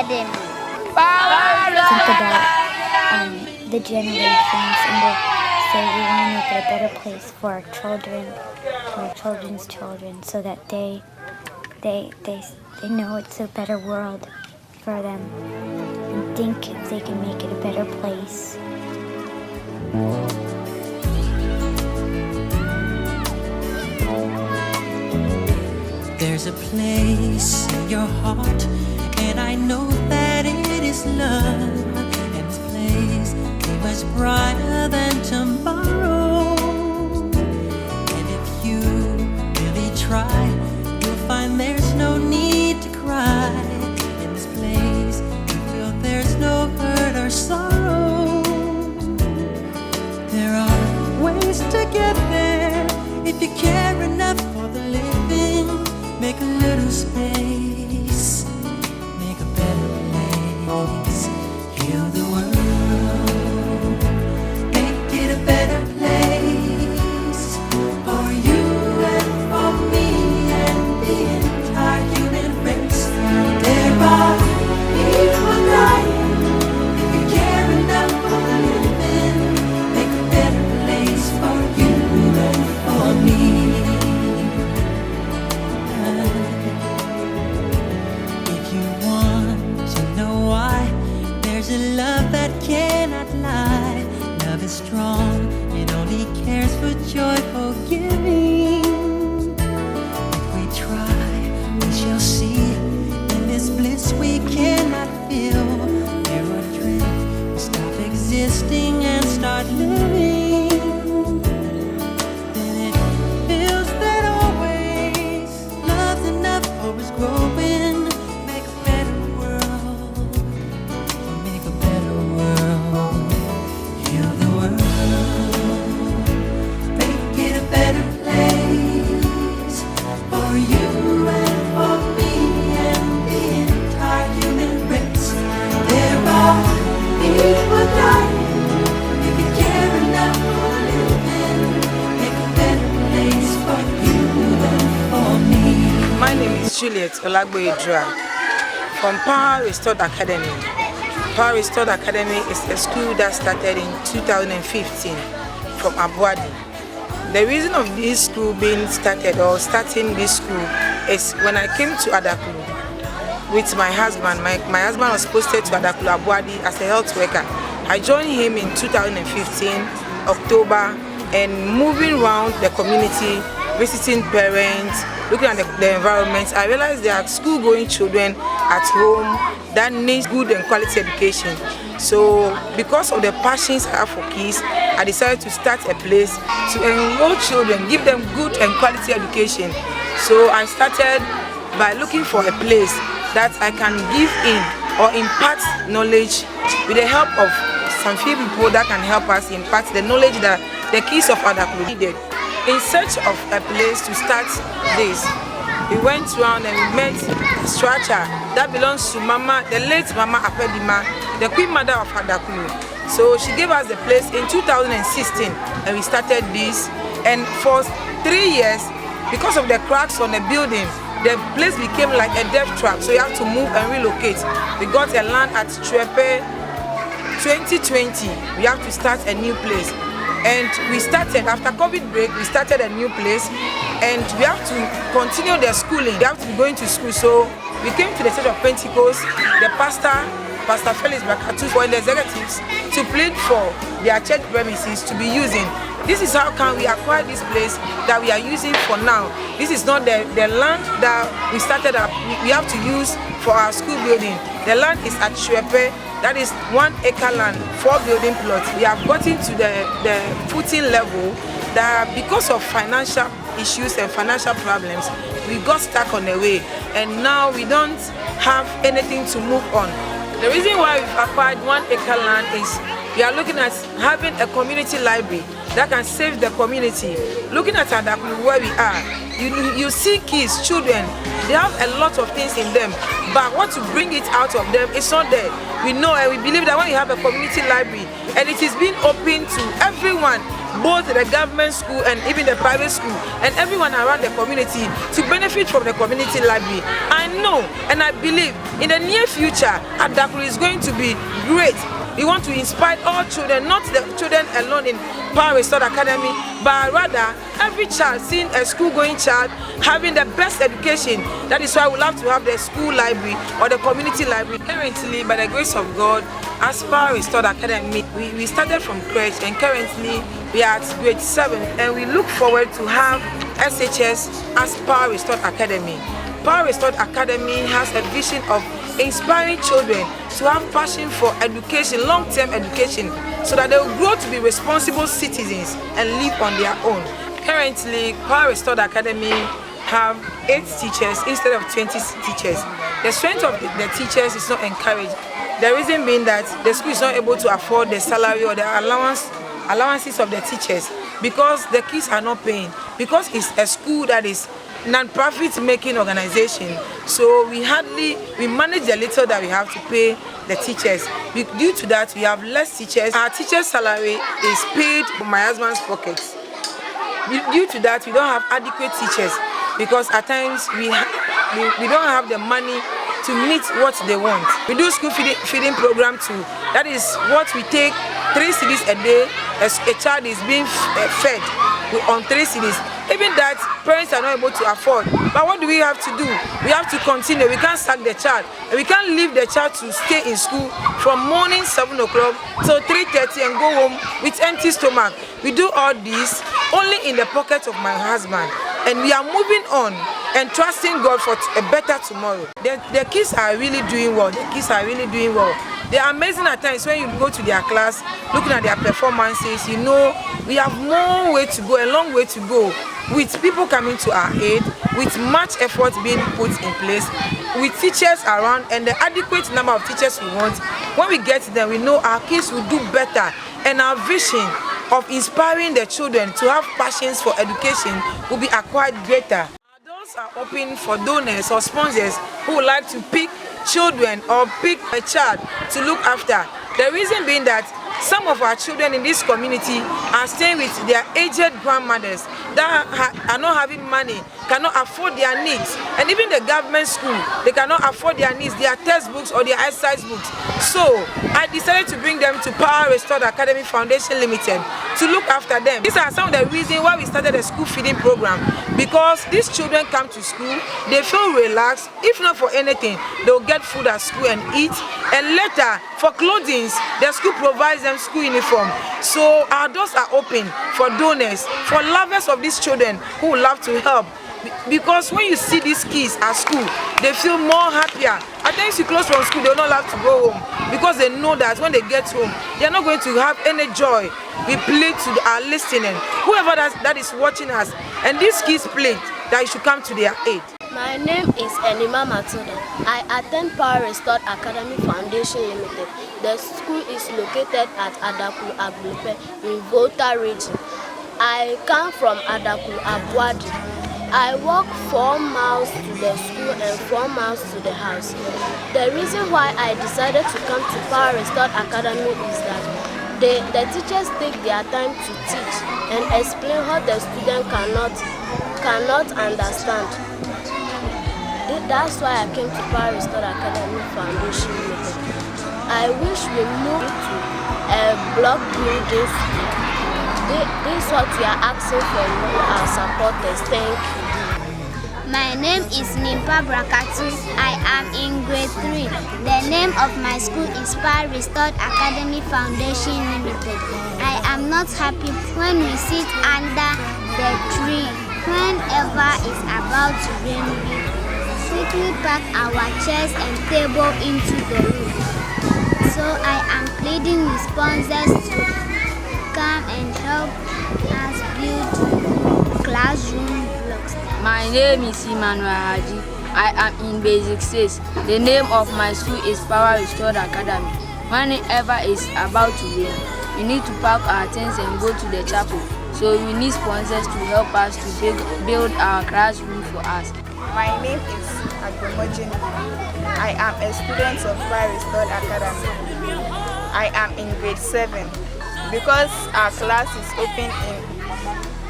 Academy. Think about the generations and say we want to make it a better place for our children, for our children's children, so that they know it's a better world for them and think if they can make it a better place. There's a place in your heart, and I know that it is love. And this place is much brighter than tomorrow. And if you really try, you'll find there's no need to cry. In this place, you feel there's no hurt or sorrow. There are ways to get there if you care enough for the living. Make a little space, make a better place, heal the world, make it a better place for you and for me and the entire human race. There are people dying. If you care enough for the living, make a better place for you and for me. There's a love that cannot lie. Love is strong, it only cares for joyful giving. If we try, we shall see. In this bliss we cannot feel. There are dreams, we stop existing and start living. Then it feels that always love's enough, always growing. Juliet Olagboyedra from Power Restored Academy. Power Restored Academy is a school that started in 2015 from Abuadi. The reason of this school being started or starting this school is when I came to Adaklu with my husband. My husband was posted to Adaklu Abuadi as a health worker. I joined him in 2015 October and moving around the community, visiting parents, looking at the environment. I realized there are school-going children at home that need good and quality education. So because of the passions I have for kids, I decided to start a place to enroll children, give them good and quality education. So I started by looking for a place that I can give in or impart knowledge with the help of some few people that can help us impart the knowledge that the kids of Adaklu needed. In search of a place to start this, we went around and we met a structure that belongs to Mama, the late Mama Apedima, the Queen Mother of Adaklu. So she gave us the place in 2016 and we started this. And for 3 years, because of the cracks on the building, the place became like a death trap. So you have to move and relocate. We got a land at Trepe 2020. We have to start a new place. And we started, after COVID break, we started a new place and we have to continue their schooling. They have to be going to school. So we came to the Church of Pentecost, the Pastor Felix Bakatu, for the executives to plead for their church premises to be using. This is how can we acquire this place that we are using for now. This is not the land that we started up, we have to use for our school building. The land is at Shwepe. That is 1 acre land, 4 building plots. We have gotten to the footing level that because of financial issues and financial problems, we got stuck on the way. And now we don't have anything to move on. The reason why we've acquired 1 acre land is we are looking at having a community library that can save the community. Looking at Adaklu where we are, you see kids, children, they have a lot of things in them, but what to bring it out of them is not there. We know and we believe that when you have a community library and it is being open to everyone, both the government school and even the private school and everyone around the community to benefit from the community library. I know and I believe in the near future, Adaklu is going to be great. We want to inspire all children, not the children alone in Power Restored Academy, but rather every child, seeing a school-going child having the best education. That is why we love to have the school library or the community library. Currently, by the grace of God, as Power Restored Academy, we started from crèche and currently we are at grade 7 and we look forward to have SHS as Power Restored Academy. Power Restored Academy has a vision of inspiring children to have passion for education, long-term education, so that they will grow to be responsible citizens and live on their own. Currently, Power Restored Academy have 8 teachers instead of 20 teachers. The strength of the teachers is not encouraged. The reason being that the school is not able to afford the salary or the allowances of the teachers because the kids are not paying, because it's a school that is non-profit making organization, so we manage the little that we have to pay the teachers. Due to that, we have less teachers. Our teacher's salary is paid from my husband's pockets. Due to that, we don't have adequate teachers because at times we don't have the money to meet what they want. We do school feeding program too. That is what we take 3 cedis a day. As a child is being fed on 3 cedis. Even that, parents are not able to afford. But what do we have to do? We have to continue. We can't sack the child. And we can't leave the child to stay in school from morning 7 o'clock till 3:30 and go home with empty stomach. We do all this only in the pocket of my husband. And we are moving on and trusting God for a better tomorrow. The kids are really doing well. The kids are really doing well. They are amazing at times when you go to their class, looking at their performances. You know, we have more way to go, a long way to go, with people coming to our aid, with much effort being put in place, with teachers around and the adequate number of teachers we want. When we get them, we know our kids will do better, and our vision of inspiring the children to have passions for education will be acquired greater. Our doors are open for donors or sponsors who would like to pick children or pick a child to look after. The reason being that some of our children in this community are staying with their aged grandmothers that are not having money, cannot afford their needs, and even the government school, they cannot afford their needs, their textbooks or their exercise books. So I decided to bring them to Power Restored Academy Foundation Limited to look after them. These are some of the reasons why we started a school feeding program, because these children come to school, they feel relaxed. If not for anything, they'll get food at school and eat, and later for clothing, the school provides them school uniform. So our doors are open for donors, for lovers of these children who would love to help. Because when you see these kids at school, they feel more happier. At times you close from school, they will not have to go home because they know that when they get home, they are not going to have any joy. We plead to our listening, whoever that is watching us, and these kids plead that you should come to their aid. My name is Enima Matilda. I attend Power Restored Academy Foundation Limited. The school is located at Adaklu Agbope in Volta region. I come from Adaklu Abuadi. I walk 4 miles to the school and 4 miles to the house. The reason why I decided to come to Power Restored Academy is that the teachers take their time to teach and explain what the student cannot understand. That's why I came to Power Restored Academy Foundation Limited. I wish we move to a block building school. This is what we are asking from our supporters. Thank you. My name is Nimpa Brakatu. I am in grade 3. The name of my school is Power Restored Academy Foundation Limited. I am not happy when we sit under the tree. Whenever it's about to rain, we quickly pack our chairs and table into the room. So I am pleading with sponsors to come and help us build classroom blocks. My name is Emmanuel Haji. I am in Basic 6. The name of my school is Power Restored Academy. Whenever it's about to rain, we need to pack our tents and go to the chapel. So we need sponsors to help us to build our classroom for us. My name is Agbomojin. I am a student of Power Restored Academy. I am in grade 7. because our class is open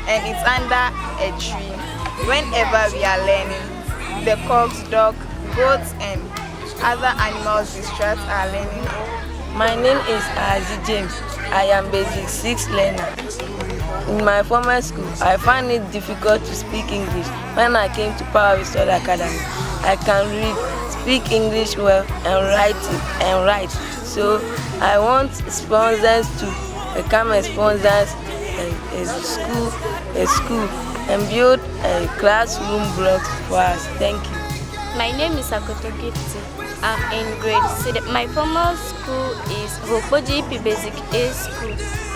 and it's under a tree. Whenever we are learning, the cocks, dog, goats, and other animals distract our learning. My name is Azi James. I am basic 6 learner. In my former school, I found it difficult to speak English. When I came to Power Restored Academy, I can read, speak English well, and write. So I want sponsors to become a sponsors a school and build a classroom blocks for us. Thank you. My name is Akoto Gifty. I'm in grade 6. My former school is Hopoji P Basic A School,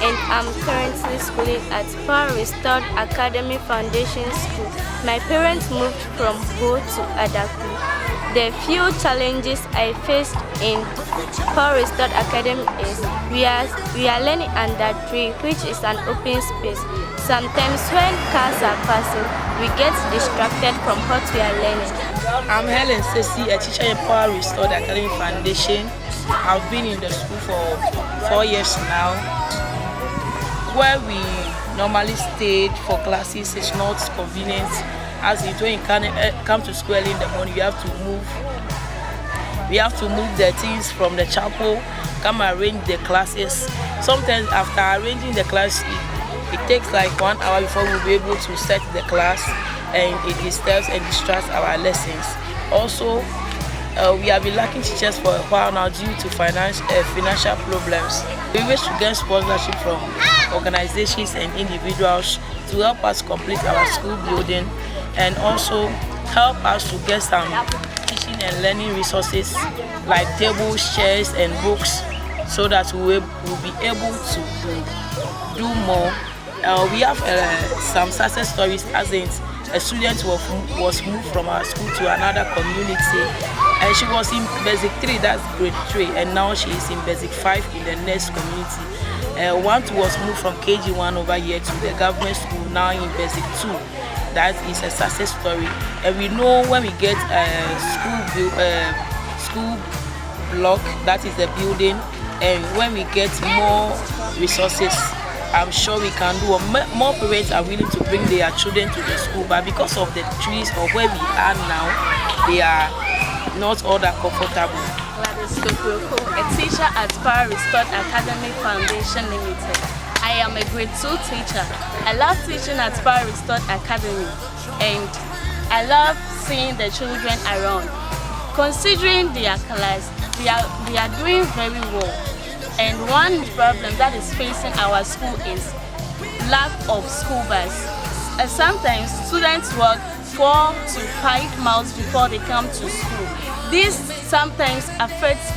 and I'm currently schooling at Power Restored Academy Foundation School. My parents moved from Ho to Adaku. The few challenges I faced in Power Restored Academy is we are learning under tree, which is an open space. Sometimes when cars are passing, we get distracted from what we are learning. I'm Helen Sesi, a teacher in Power Restored Academy Foundation. I've been in the school for 4 years now. Where we normally stayed for classes is not convenient, as when you come to school early in the morning, you have to move. We have to move the things from the chapel, come arrange the classes. Sometimes after arranging the class, it takes like 1 hour before we'll be able to set the class, and it disturbs and distracts our lessons. Also, we have been lacking teachers for a while now due to financial problems. We wish to get sponsorship from organizations and individuals to help us complete our school building, and also help us to get some teaching and learning resources like tables, chairs, and books, so that we will be able to do more. We have some success stories, as in a student was moved from our school to another community, and she was in basic 3, that's grade 3, and now she is in basic 5 in the next community. One was moved from KG1 over here to the government school, now in basic 2. That is a success story, and we know when we get a school block, that is the building, and when we get more resources, I'm sure we can do. More parents are willing to bring their children to the school, but because of the trees or where we are now, they are not all that comfortable. Gladys Kokuroko, a teacher at Power Restored Academy Foundation Limited. I am a grade 2 teacher. I love teaching at Power Restored Academy, and I love seeing the children around. Considering their class, we are doing very well. And one problem that is facing our school is lack of school bus. Sometimes students walk 4 to 5 miles before they come to school. This sometimes affects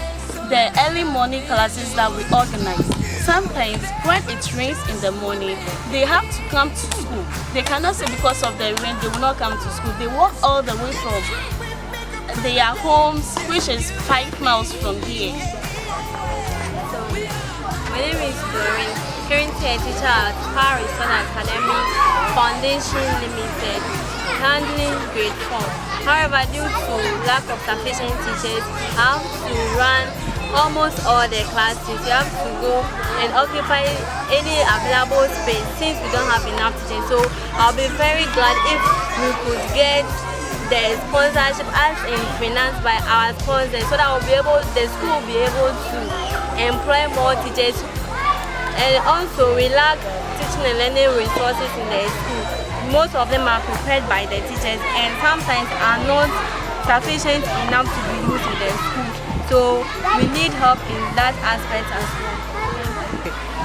the early morning classes that we organize. Sometimes when it rains in the morning, they have to come to school. They cannot say because of the rain they will not come to school. They walk all the way from their homes, which is 5 miles from here. My name is Doreen, currently a teacher at Power Restored Academy Foundation Limited, handling grade 4. However, due to lack of sufficient teachers, I have to run almost all the classes. You have to go and occupy any available space since we don't have enough teachers. So I'll be very glad if we could get the sponsorship as in financed by our sponsors, so that the school will be able to employ more teachers. And also we lack teaching and learning resources in the school. Most of them are prepared by the teachers and sometimes are not sufficient enough to be used in the school. So we need help in that aspect as well.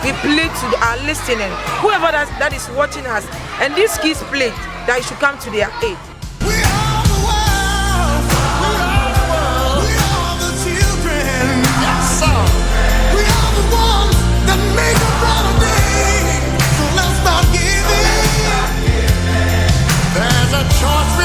We plead to our listening, whoever that is watching us, and these kids plead that you should come to their aid. There's a choice.